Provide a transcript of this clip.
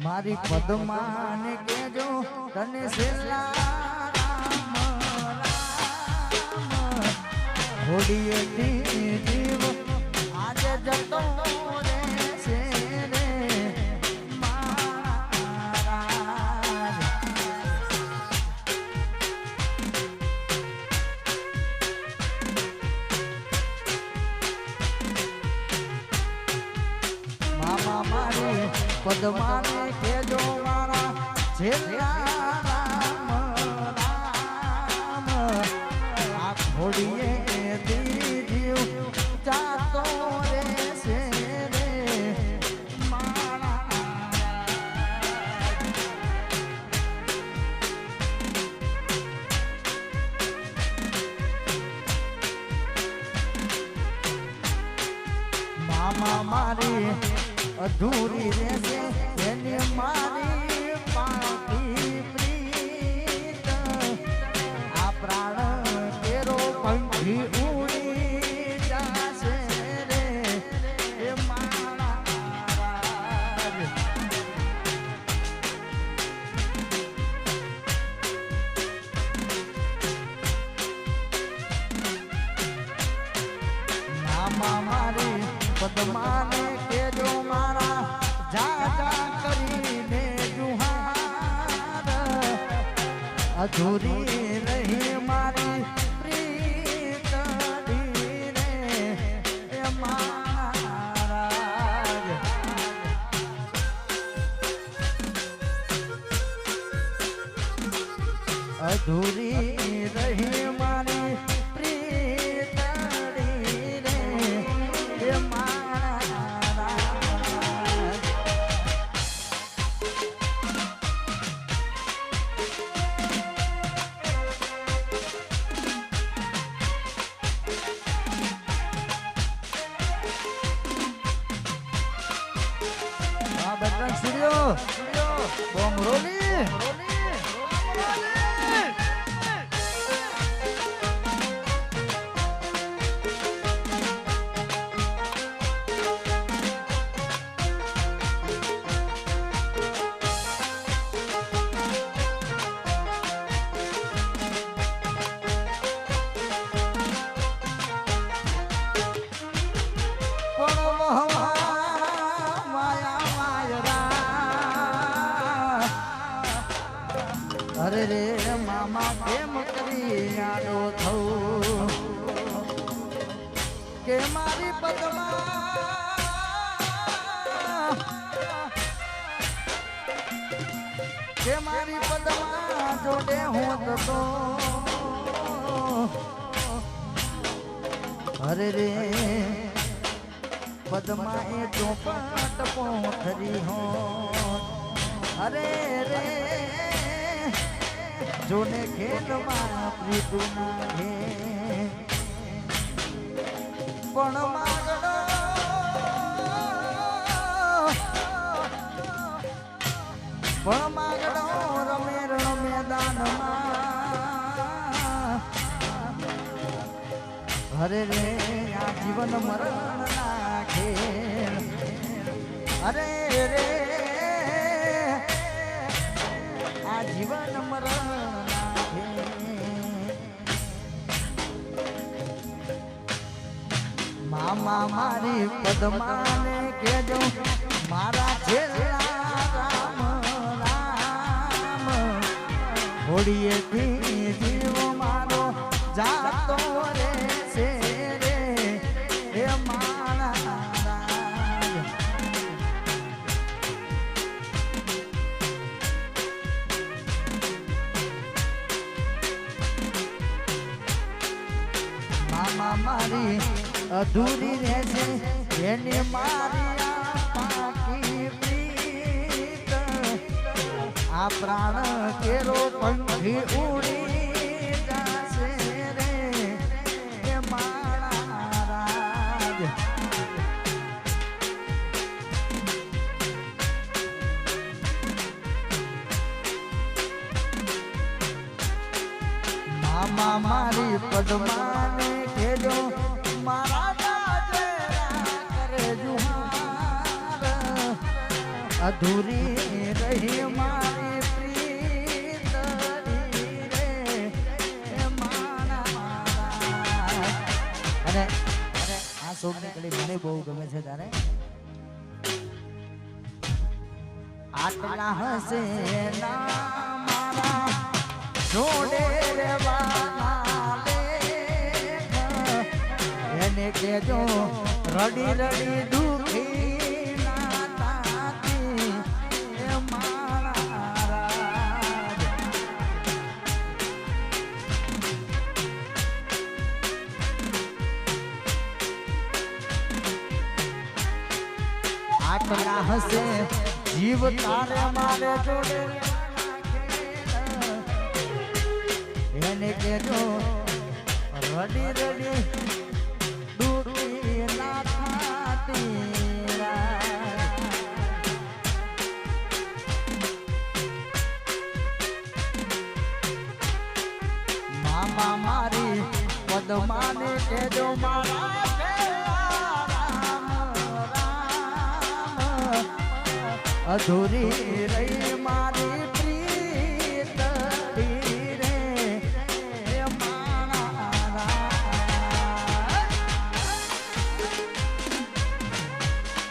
મારી પદ્માને કેજો તને સેલા હોડીએથી જીવ આજે જતો રહેશે રે મહારાજ. મામા મારી પદ્માને કેજો મારા છેલ્લા રામ રામ આ ઘોડીએ દીધ્યું જાતો રહેશે રે મારા. મામા મારી અધૂરી રહેશે એની મારી પાકી પ્રીત આ પ્રાણ તેરો પંખી ઉડી જાશે રે એ મહારાજ. મામા મારી પદ્માને કેજો મારા જાજા કરીને જુહાર અધૂરી રહી મારી પ્રીતડી રે એ મહારાજ. અધૂરી રહી મારી પ્રીતડી રે એ મહારાજ. બજરંગ સ્ટુડિયો બોમ રોલી અરે રે મામા કેમ કરી આડો થવું કે મારી પદ્મા કે મારી પદ્મા જોડે હોત તો અરે રે પદ્મા એ ચોપાટ પોથરી હો અરે રે જોને ખેલમાં પ્રીતુ નાખે પણ માગડો રમે રણ મેદાનમાં અરે રે આ જીવન મરણ નાખે અરે રે આ જીવન મરણ નાખે. મામા મારી પદ્માને કેજો મારા છેલ્લા રામ રામ હોડીએથી જીવ મારો જાતો રહેશે રે હે મહારાજ. મામા મારી અધૂરી રહેશે એની મારી પાકી પ્રીત આ પ્રાણ કેરો પંખી ઉડી જાશે રે એ મહારાજ. મામા મારી પદ્માને કેજો મારા દાદરા કરે જુહાર અધૂરી રહી મારી પ્રીતની રે એ મારા. અને આ સોંગની કડી મને બહુ ગમે છે તારે. આટલા હસે ના મારા જોડે રેવાના લેખ એને કેજો રડી રડી દુખી ના થાતી એ મારા રાજ. આટલા હસે જીવ તારે મારે જોડે એને કેજો રડી રડી દુખી ના થાતી રાજ. મામા મારી પદ્માને કેજો મારા રામ રામ અધૂરી રહી મારી